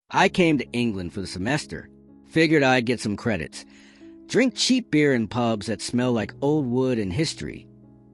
I came to England for the semester. Figured I'd get some credits. Drink cheap beer in pubs that smell like old wood and history.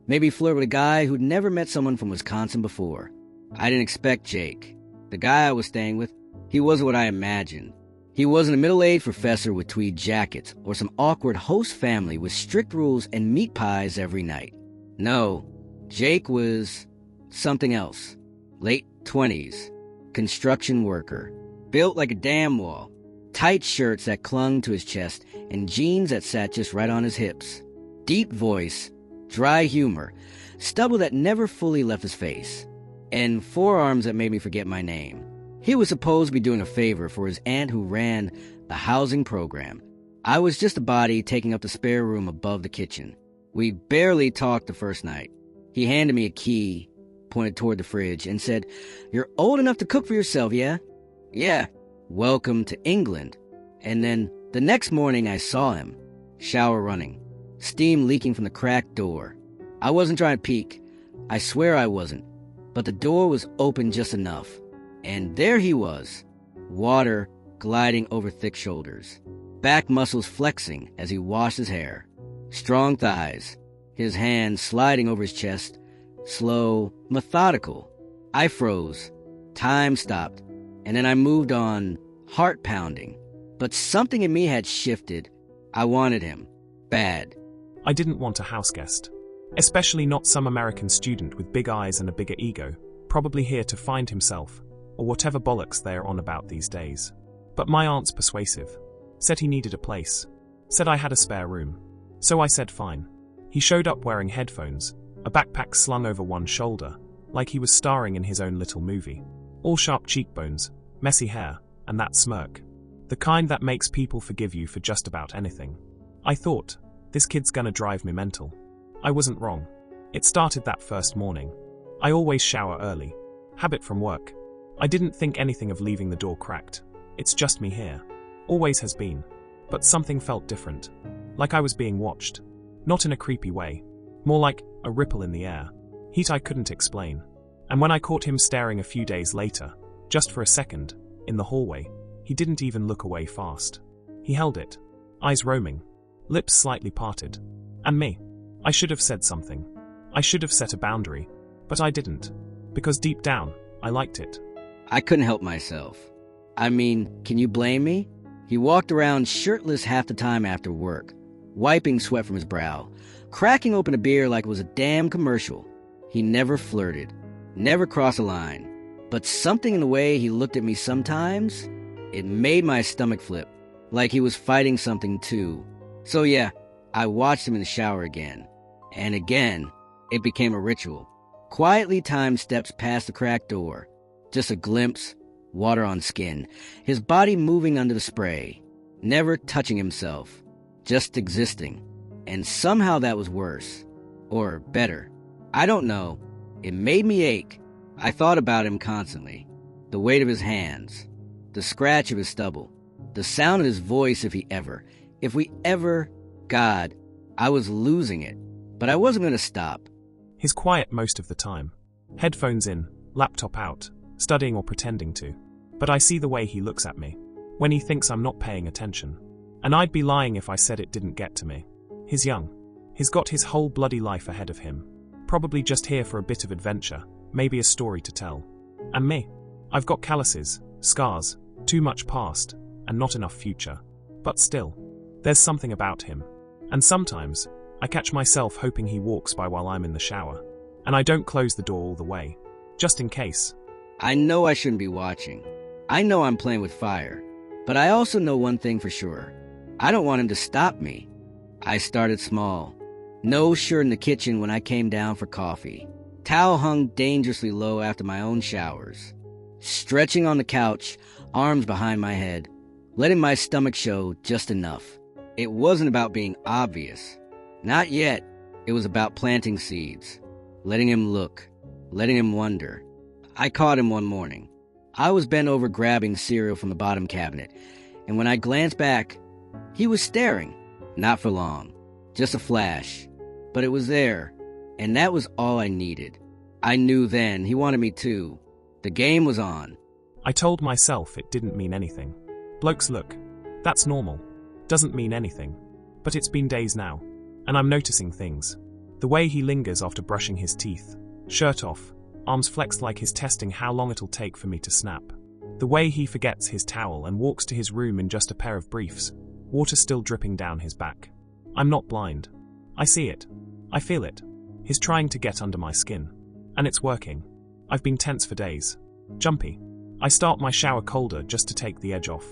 Maybe flirt with a guy who'd never met someone from Wisconsin before. I didn't expect Jake. The guy I was staying with, he wasn't what I imagined. He wasn't a middle-aged professor with tweed jackets or some awkward host family with strict rules and meat pies every night. No, Jake was something else. Late 20s, construction worker, built like a damn wall, tight shirts that clung to his chest and jeans that sat just right on his hips. Deep voice, dry humor, stubble that never fully left his face, and forearms that made me forget my name. He was supposed to be doing a favor for his aunt who ran the housing program. I was just a body taking up the spare room above the kitchen. We barely talked the first night. He handed me a key, pointed toward the fridge, and said, "You're old enough to cook for yourself, yeah?" "Yeah. Welcome to England." And then the next morning I saw him. Shower running. Steam leaking from the cracked door. I wasn't trying to peek. I swear I wasn't. But the door was open just enough. And there he was. Water gliding over thick shoulders. Back muscles flexing as he washed his hair. Strong thighs. His hands sliding over his chest. Slow, methodical. I froze. Time stopped. And then I moved on, heart pounding. But something in me had shifted. I wanted him. Bad. I didn't want a house guest. Especially not some American student with big eyes and a bigger ego, probably here to find himself, or whatever bollocks they're on about these days. But my aunt's persuasive. Said he needed a place. Said I had a spare room. So I said fine. He showed up wearing headphones, a backpack slung over one shoulder, like he was starring in his own little movie. All sharp cheekbones, messy hair, and that smirk. The kind that makes people forgive you for just about anything. I thought, this kid's gonna drive me mental. I wasn't wrong. It started that first morning. I always shower early. Habit from work. I didn't think anything of leaving the door cracked. It's just me here. Always has been. But something felt different. Like I was being watched. Not in a creepy way. More like a ripple in the air. Heat I couldn't explain. And when I caught him staring a few days later, just for a second, in the hallway, he didn't even look away fast. He held it. Eyes roaming. Lips slightly parted. And me. I should have said something. I should have set a boundary. But I didn't. Because deep down, I liked it. I couldn't help myself. I mean, can you blame me? He walked around shirtless half the time after work, wiping sweat from his brow, cracking open a beer like it was a damn commercial. He never flirted, never crossed a line. But something in the way he looked at me sometimes, it made my stomach flip, like he was fighting something too. So yeah, I watched him in the shower again. And again, it became a ritual. Quietly timed steps past the cracked door. Just a glimpse, water on skin, his body moving under the spray, never touching himself, just existing. And somehow that was worse. Or better. I don't know. It made me ache. I thought about him constantly. The weight of his hands, the scratch of his stubble, the sound of his voice if we ever, God, I was losing it. But I wasn't going to stop. He's quiet most of the time. Headphones in, laptop out, studying or pretending to. But I see the way he looks at me. When he thinks I'm not paying attention. And I'd be lying if I said it didn't get to me. He's young. He's got his whole bloody life ahead of him. Probably just here for a bit of adventure, maybe a story to tell. And me? I've got calluses, scars, too much past, and not enough future. But still, there's something about him. And sometimes, I catch myself hoping he walks by while I'm in the shower. And I don't close the door all the way. Just in case. I know I shouldn't be watching. I know I'm playing with fire. But I also know one thing for sure. I don't want him to stop me. I started small. No shirt in the kitchen when I came down for coffee. Towel hung dangerously low after my own showers. Stretching on the couch, arms behind my head, letting my stomach show just enough. It wasn't about being obvious. Not yet. It was about planting seeds. Letting him look. Letting him wonder. I caught him one morning. I was bent over grabbing cereal from the bottom cabinet, and when I glanced back, he was staring. Not for long. Just a flash. But it was there, and that was all I needed. I knew then he wanted me too. The game was on. I told myself it didn't mean anything. Blokes look. That's normal. Doesn't mean anything. But it's been days now. And I'm noticing things. The way he lingers after brushing his teeth. Shirt off. Arms flexed like he's testing how long it'll take for me to snap. The way he forgets his towel and walks to his room in just a pair of briefs. Water still dripping down his back. I'm not blind. I see it. I feel it. He's trying to get under my skin. And it's working. I've been tense for days. Jumpy. I start my shower colder just to take the edge off.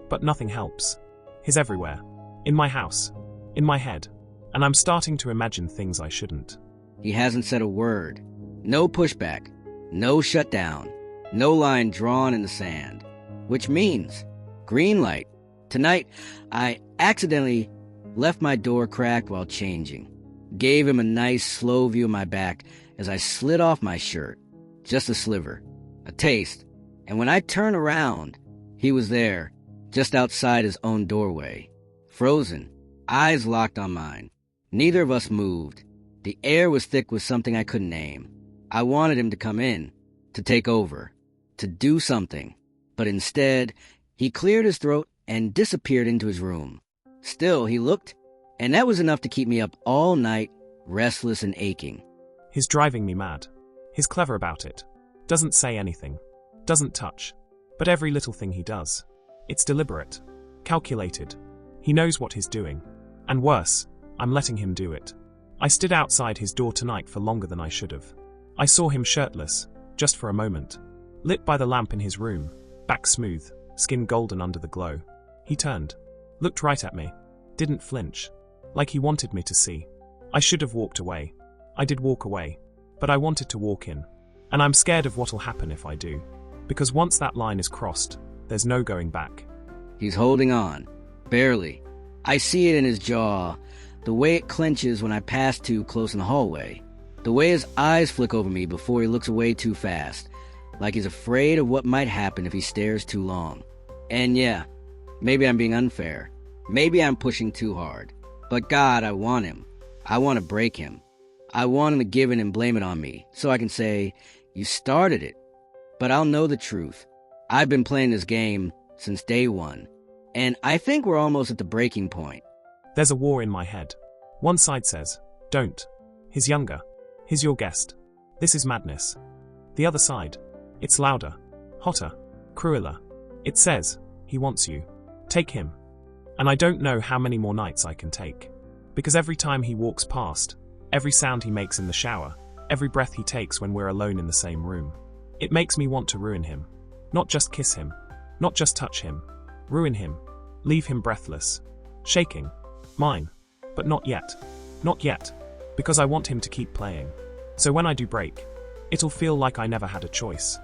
But nothing helps. He's everywhere. In my house. In my head. And I'm starting to imagine things I shouldn't. He hasn't said a word. No pushback. No shutdown. No line drawn in the sand. Which means, green light. Tonight, I accidentally left my door cracked while changing. Gave him a nice, slow view of my back as I slid off my shirt. Just a sliver. A taste. And when I turned around, he was there, just outside his own doorway. Frozen. Eyes locked on mine. Neither of us moved. The air was thick with something I couldn't name. I wanted him to come in, to take over, to do something. But instead, he cleared his throat and disappeared into his room. Still, he looked, and that was enough to keep me up all night, restless and aching. He's driving me mad. He's clever about it. Doesn't say anything. Doesn't touch. But every little thing he does. It's deliberate. Calculated. He knows what he's doing. And worse, I'm letting him do it. I stood outside his door tonight for longer than I should have. I saw him shirtless, just for a moment. Lit by the lamp in his room, back smooth, skin golden under the glow. He turned. Looked right at me. Didn't flinch. Like he wanted me to see. I should have walked away. I did walk away. But I wanted to walk in. And I'm scared of what'll happen if I do. Because once that line is crossed, there's no going back. He's holding on. Barely. I see it in his jaw, the way it clenches when I pass too close in the hallway, the way his eyes flick over me before he looks away too fast, like he's afraid of what might happen if he stares too long. And yeah, maybe I'm being unfair. Maybe I'm pushing too hard. But God, I want him. I want to break him. I want him to give in and blame it on me, so I can say, you started it. But I'll know the truth. I've been playing this game since day one. And I think we're almost at the breaking point. There's a war in my head. One side says, don't. He's younger. He's your guest. This is madness. The other side, it's louder, hotter, crueler. It says, he wants you. Take him. And I don't know how many more nights I can take. Because every time he walks past, every sound he makes in the shower, every breath he takes when we're alone in the same room, it makes me want to ruin him. Not just kiss him. Not just touch him. Ruin him. Leave him breathless. Shaking. Mine. But not yet. Not yet. Because I want him to keep playing. So when I do break, it'll feel like I never had a choice.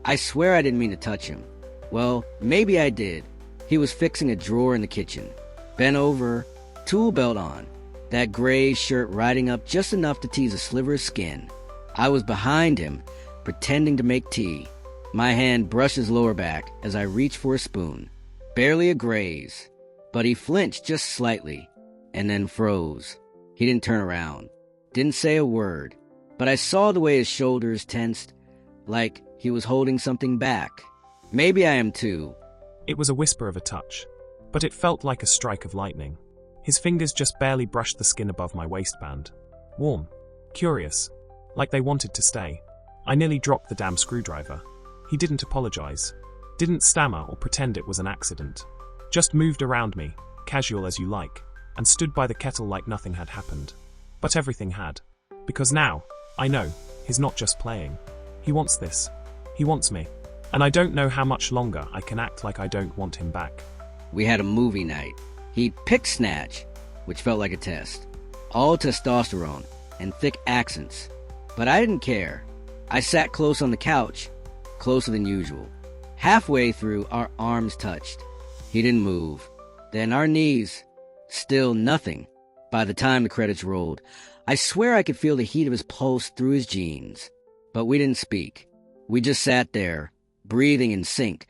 I swear I didn't mean to touch him. Well, maybe I did. He was fixing a drawer in the kitchen. Bent over, tool belt on. That gray shirt riding up just enough to tease a sliver of skin. I was behind him, pretending to make tea. My hand brushed his lower back as I reached for a spoon. Barely a graze. But he flinched just slightly, and then froze. He didn't turn around. Didn't say a word. But I saw the way his shoulders tensed, like he was holding something back. Maybe I am too. It was a whisper of a touch, but it felt like a strike of lightning. His fingers just barely brushed the skin above my waistband. Warm. Curious. Like they wanted to stay. I nearly dropped the damn screwdriver. He didn't apologize. Didn't stammer or pretend it was an accident. Just moved around me, casual as you like, and stood by the kettle like nothing had happened. But everything had. Because now, I know, he's not just playing. He wants this. He wants me. And I don't know how much longer I can act like I don't want him back. We had a movie night. He picked Snatch, which felt like a test. All testosterone and thick accents. But I didn't care. I sat close on the couch, closer than usual. Halfway through, our arms touched. He didn't move. Then our knees. Still nothing. By the time the credits rolled, I swear I could feel the heat of his pulse through his jeans. But we didn't speak. We just sat there, breathing in sync,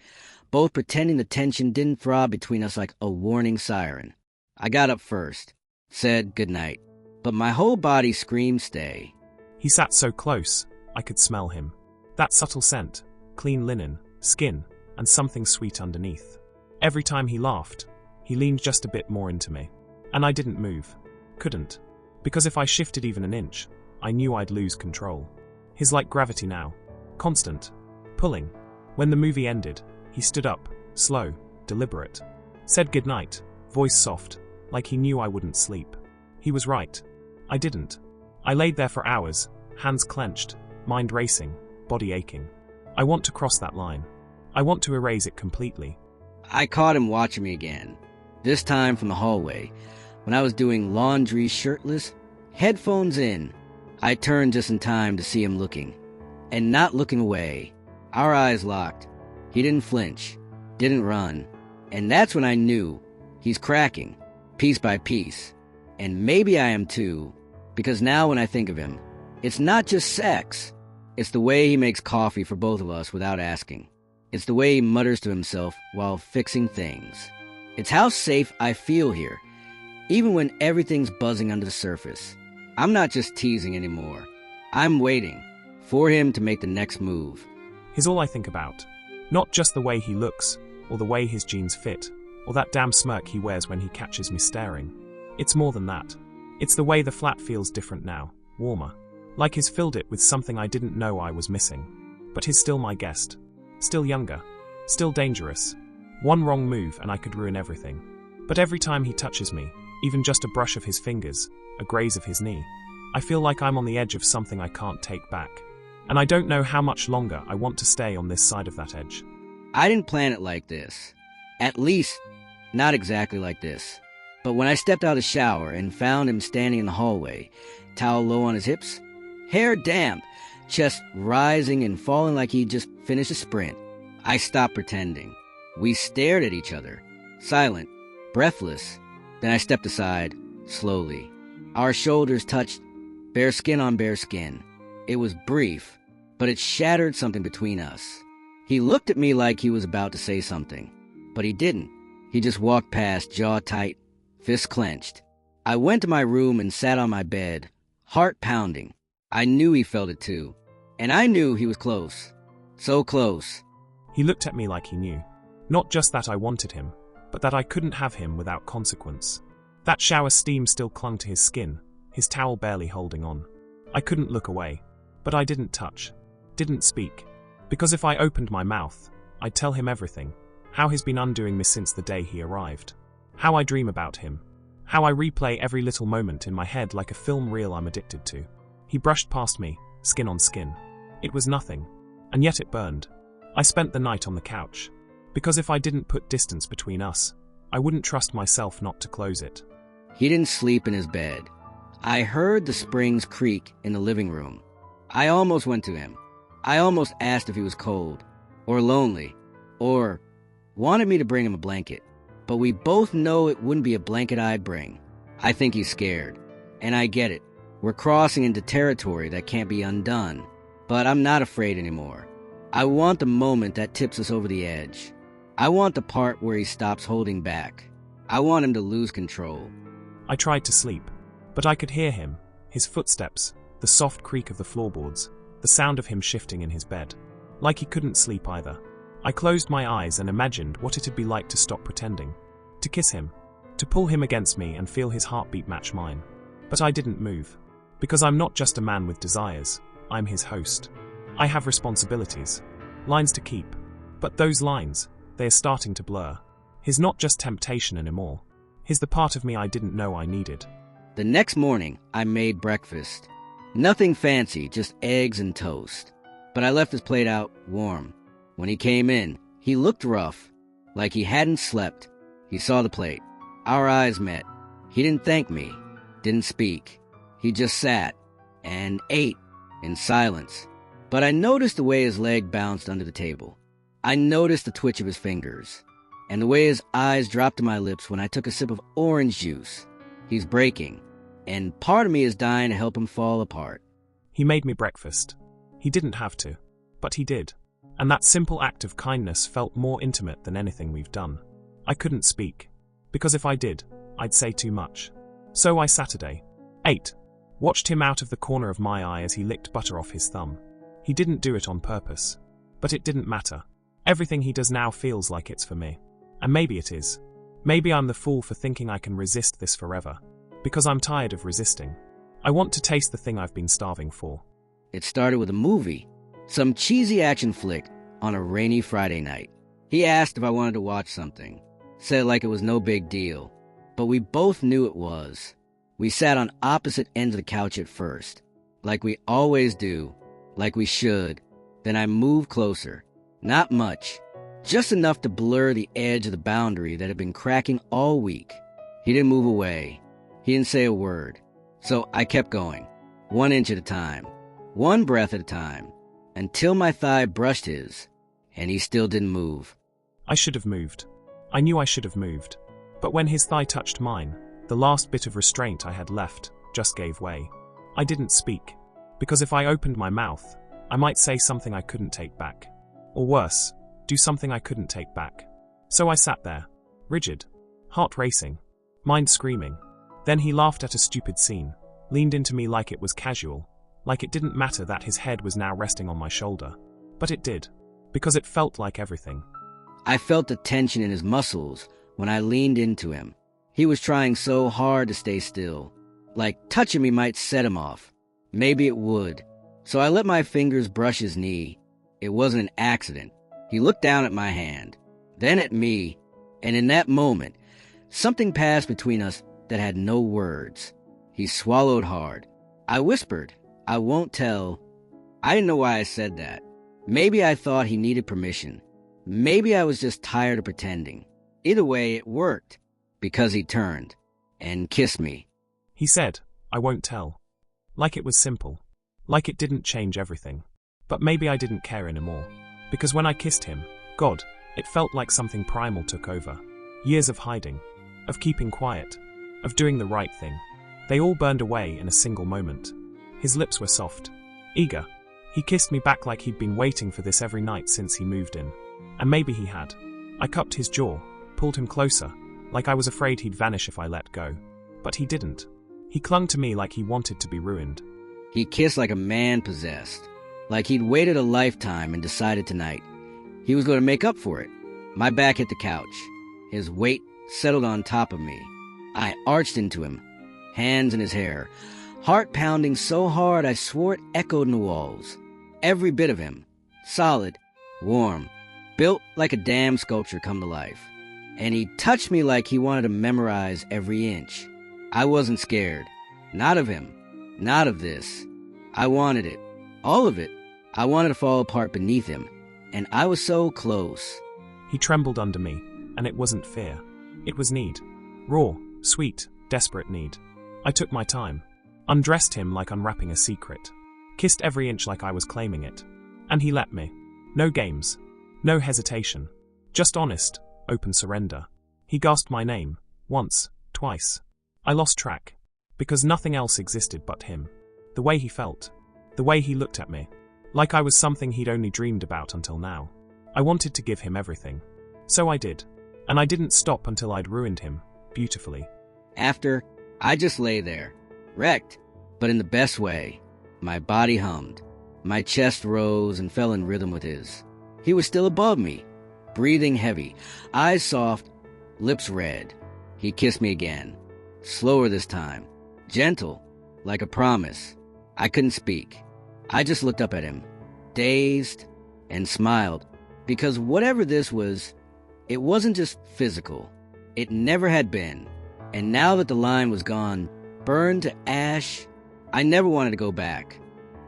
both pretending the tension didn't throb between us like a warning siren. I got up first, said goodnight, but my whole body screamed stay. He sat so close, I could smell him. That subtle scent, clean linen, skin, and something sweet underneath. Every time he laughed, he leaned just a bit more into me. And I didn't move. Couldn't. Because if I shifted even an inch, I knew I'd lose control. He's like gravity now. Constant. Pulling. When the movie ended, he stood up, slow, deliberate. Said goodnight, voice soft, like he knew I wouldn't sleep. He was right. I didn't. I laid there for hours, hands clenched, mind racing, body aching. I want to cross that line. I want to erase it completely. I caught him watching me again, this time from the hallway, when I was doing laundry shirtless, headphones in. I turned just in time to see him looking, and not looking away. Our eyes locked. He didn't flinch, didn't run, and that's when I knew he's cracking, piece by piece. And maybe I am too, because now when I think of him, it's not just sex. It's the way he makes coffee for both of us without asking. It's the way he mutters to himself while fixing things. It's how safe I feel here, even when everything's buzzing under the surface. I'm not just teasing anymore. I'm waiting for him to make the next move. He's all I think about. Not just the way he looks, or the way his jeans fit, or that damn smirk he wears when he catches me staring. It's more than that. It's the way the flat feels different now, warmer. Like he's filled it with something I didn't know I was missing. But he's still my guest. Still younger. Still dangerous. One wrong move and I could ruin everything. But every time he touches me, even just a brush of his fingers, a graze of his knee, I feel like I'm on the edge of something I can't take back. And I don't know how much longer I want to stay on this side of that edge. I didn't plan it like this. At least, not exactly like this. But when I stepped out of the shower and found him standing in the hallway, towel low on his hips, hair damp, chest rising and falling like he'd just finished a sprint, I stopped pretending. We stared at each other, silent, breathless. Then I stepped aside, slowly. Our shoulders touched, bare skin on bare skin. It was brief, but it shattered something between us. He looked at me like he was about to say something, but he didn't. He just walked past, jaw tight, fists clenched. I went to my room and sat on my bed, heart pounding. I knew he felt it too, and I knew he was close. So close. He looked at me like he knew. Not just that I wanted him, but that I couldn't have him without consequence. That shower steam still clung to his skin, his towel barely holding on. I couldn't look away, but I didn't touch, didn't speak. Because if I opened my mouth, I'd tell him everything. How he's been undoing me since the day he arrived. How I dream about him. How I replay every little moment in my head like a film reel I'm addicted to. He brushed past me, skin on skin. It was nothing, and yet it burned. I spent the night on the couch. Because if I didn't put distance between us, I wouldn't trust myself not to close it. He didn't sleep in his bed. I heard the springs creak in the living room. I almost went to him. I almost asked if he was cold, or lonely, or wanted me to bring him a blanket. But we both know it wouldn't be a blanket I'd bring. I think he's scared, and I get it. We're crossing into territory that can't be undone, but I'm not afraid anymore. I want the moment that tips us over the edge. I want the part where he stops holding back. I want him to lose control. I tried to sleep, but I could hear him, his footsteps, the soft creak of the floorboards, the sound of him shifting in his bed. Like he couldn't sleep either. I closed my eyes and imagined what it'd be like to stop pretending. To kiss him. To pull him against me and feel his heartbeat match mine. But I didn't move. Because I'm not just a man with desires, I'm his host. I have responsibilities. Lines to keep. But those lines, they are starting to blur. He's not just temptation anymore. He's the part of me I didn't know I needed. The next morning, I made breakfast. Nothing fancy, just eggs and toast. But I left his plate out warm. When he came in, he looked rough, like he hadn't slept. He saw the plate. Our eyes met. He didn't thank me, didn't speak. He just sat and ate in silence. But I noticed the way his leg bounced under the table. I noticed the twitch of his fingers, and the way his eyes dropped to my lips when I took a sip of orange juice. He's breaking, and part of me is dying to help him fall apart. He made me breakfast. He didn't have to, but he did. And that simple act of kindness felt more intimate than anything we've done. I couldn't speak, because if I did, I'd say too much. So I Saturday, ate, watched him out of the corner of my eye as he licked butter off his thumb. He didn't do it on purpose, but it didn't matter. Everything he does now feels like it's for me. And maybe it is. Maybe I'm the fool for thinking I can resist this forever. Because I'm tired of resisting. I want to taste the thing I've been starving for. It started with a movie, some cheesy action flick on a rainy Friday night. He asked if I wanted to watch something. Said like it was no big deal. But we both knew it was. We sat on opposite ends of the couch at first. Like we always do. Like we should. Then I moved closer. Not much. Just enough to blur the edge of the boundary that had been cracking all week. He didn't move away. He didn't say a word. So I kept going. 1 inch at a time. 1 breath at a time. Until my thigh brushed his. And he still didn't move. I should have moved. I knew I should have moved. But when his thigh touched mine, the last bit of restraint I had left just gave way. I didn't speak. Because if I opened my mouth, I might say something I couldn't take back. Or worse, do something I couldn't take back. So I sat there, rigid, heart racing, mind screaming. Then he laughed at a stupid scene, leaned into me like it was casual, like it didn't matter that his head was now resting on my shoulder. But it did, because it felt like everything. I felt the tension in his muscles when I leaned into him. He was trying so hard to stay still. Like touching me might set him off. Maybe it would. So I let my fingers brush his knee. It wasn't an accident. He looked down at my hand, then at me, and in that moment, something passed between us that had no words. He swallowed hard. I whispered, "I won't tell." I didn't know why I said that. Maybe I thought he needed permission. Maybe I was just tired of pretending. Either way, it worked, because he turned and kissed me. He said, "I won't tell." Like it was simple. Like it didn't change everything. But maybe I didn't care anymore. Because when I kissed him, God, it felt like something primal took over. Years of hiding, of keeping quiet, of doing the right thing. They all burned away in a single moment. His lips were soft, eager. He kissed me back like he'd been waiting for this every night since he moved in. And maybe he had. I cupped his jaw, pulled him closer, like I was afraid he'd vanish if I let go. But he didn't. He clung to me like he wanted to be ruined. He kissed like a man possessed. Like he'd waited a lifetime and decided tonight he was going to make up for it. My back hit the couch. His weight settled on top of me. I arched into him, hands in his hair, heart pounding so hard I swore it echoed in the walls. Every bit of him, solid, warm, built like a damn sculpture come to life. And he touched me like he wanted to memorize every inch. I wasn't scared. Not of him. Not of this. I wanted it. All of it. I wanted to fall apart beneath him. And I was so close. He trembled under me, and it wasn't fear. It was need. Raw, sweet, desperate need. I took my time. Undressed him like unwrapping a secret. Kissed every inch like I was claiming it. And he let me. No games. No hesitation. Just honest, open surrender. He gasped my name. Once. Twice. I lost track. Because nothing else existed but him. The way he felt. The way he looked at me. Like I was something he'd only dreamed about until now. I wanted to give him everything. So I did. And I didn't stop until I'd ruined him, beautifully. After, I just lay there, wrecked, but in the best way. My body hummed. My chest rose and fell in rhythm with his. He was still above me, breathing heavy, eyes soft, lips red. He kissed me again. Slower this time. Gentle, like a promise. I couldn't speak. I just looked up at him, dazed, and smiled. Because whatever this was, it wasn't just physical. It never had been. And now that the line was gone, burned to ash, I never wanted to go back.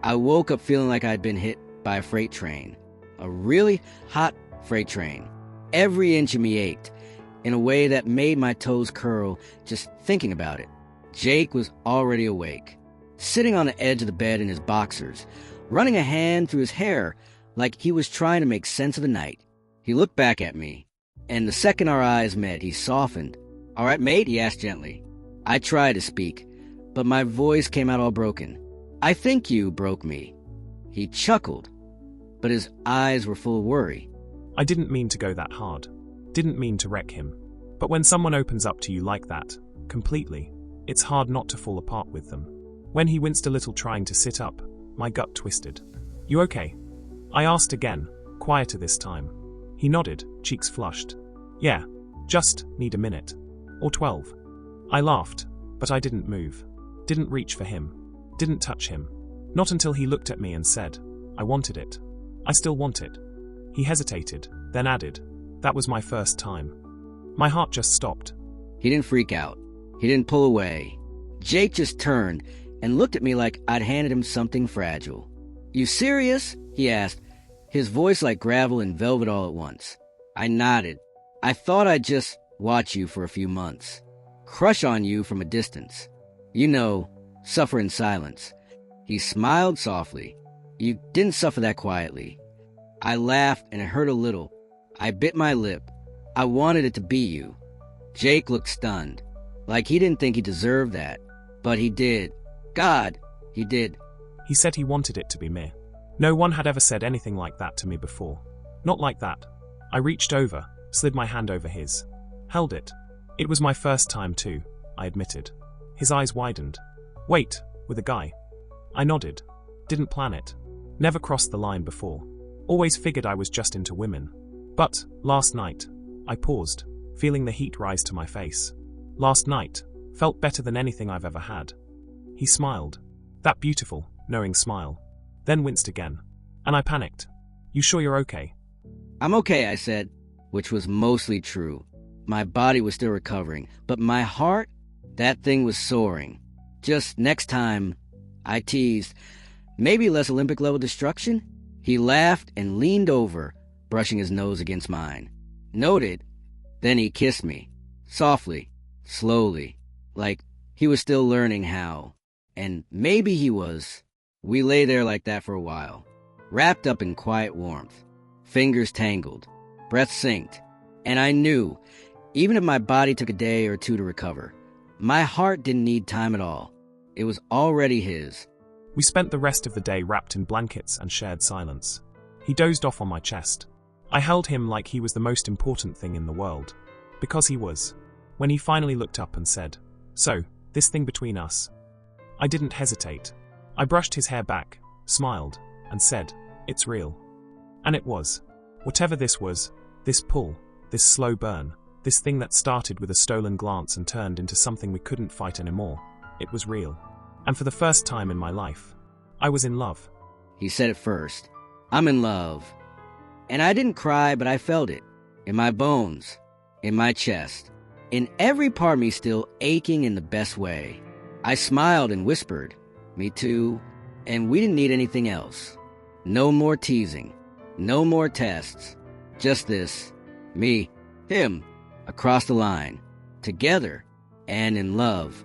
I woke up feeling like I'd been hit by a freight train. A really hot freight train. Every inch of me ached, in a way that made my toes curl just thinking about it. Jake was already awake, sitting on the edge of the bed in his boxers, running a hand through his hair like he was trying to make sense of the night. He looked back at me, and the second our eyes met, he softened. "All right, mate?" he asked gently. I tried to speak, but my voice came out all broken. "I think you broke me." He chuckled, but his eyes were full of worry. I didn't mean to go that hard. Didn't mean to wreck him. But when someone opens up to you like that, completely, it's hard not to fall apart with them. When he winced a little trying to sit up, my gut twisted. "You okay?" I asked again, quieter this time. He nodded, cheeks flushed. Yeah, just need a minute. Or 12. I laughed, but I didn't move. Didn't reach for him. Didn't touch him. Not until he looked at me and said, I wanted it. I still want it. He hesitated, then added, that was my first time. My heart just stopped. He didn't freak out. He didn't pull away. Jake just turned and looked at me like I'd handed him something fragile. You serious? He asked, his voice like gravel and velvet all at once. I nodded. I thought I'd just watch you for a few months. Crush on you from a distance. You know, suffer in silence. He smiled softly. You didn't suffer that quietly. I laughed and it hurt a little. I bit my lip. I wanted it to be you. Jake looked stunned, like he didn't think he deserved that. But he did. God, he did. He said he wanted it to be me. No one had ever said anything like that to me before. Not like that. I reached over, slid my hand over his. Held it. It was my first time too, I admitted. His eyes widened. Wait, with a guy? I nodded. Didn't plan it. Never crossed the line before. Always figured I was just into women. But, last night, I paused, feeling the heat rise to my face. Last night, felt better than anything I've ever had. He smiled. That beautiful, knowing smile. Then winced again. And I panicked. You sure you're okay? I'm okay, I said, which was mostly true. My body was still recovering, but my heart, that thing was soaring. Just next time, I teased, maybe less Olympic-level destruction? He laughed and leaned over, brushing his nose against mine. Noted. Then he kissed me. Softly, slowly, like he was still learning how. And maybe he was. We lay there like that for a while, wrapped up in quiet warmth. Fingers tangled, breath synced. And I knew, even if my body took a day or two to recover, my heart didn't need time at all. It was already his. We spent the rest of the day wrapped in blankets and shared silence. He dozed off on my chest. I held him like he was the most important thing in the world. Because he was. When he finally looked up and said, so, this thing between us. I didn't hesitate. I brushed his hair back, smiled, and said, it's real. And it was. Whatever this was, this pull, this slow burn, this thing that started with a stolen glance and turned into something we couldn't fight anymore, it was real. And for the first time in my life, I was in love. He said it first. I'm in love. And I didn't cry, but I felt it. In my bones. In my chest. In every part of me still aching in the best way. I smiled and whispered, me too. And we didn't need anything else. No more teasing. No more tests. Just this. Me. Him. Across the line. Together. And in love.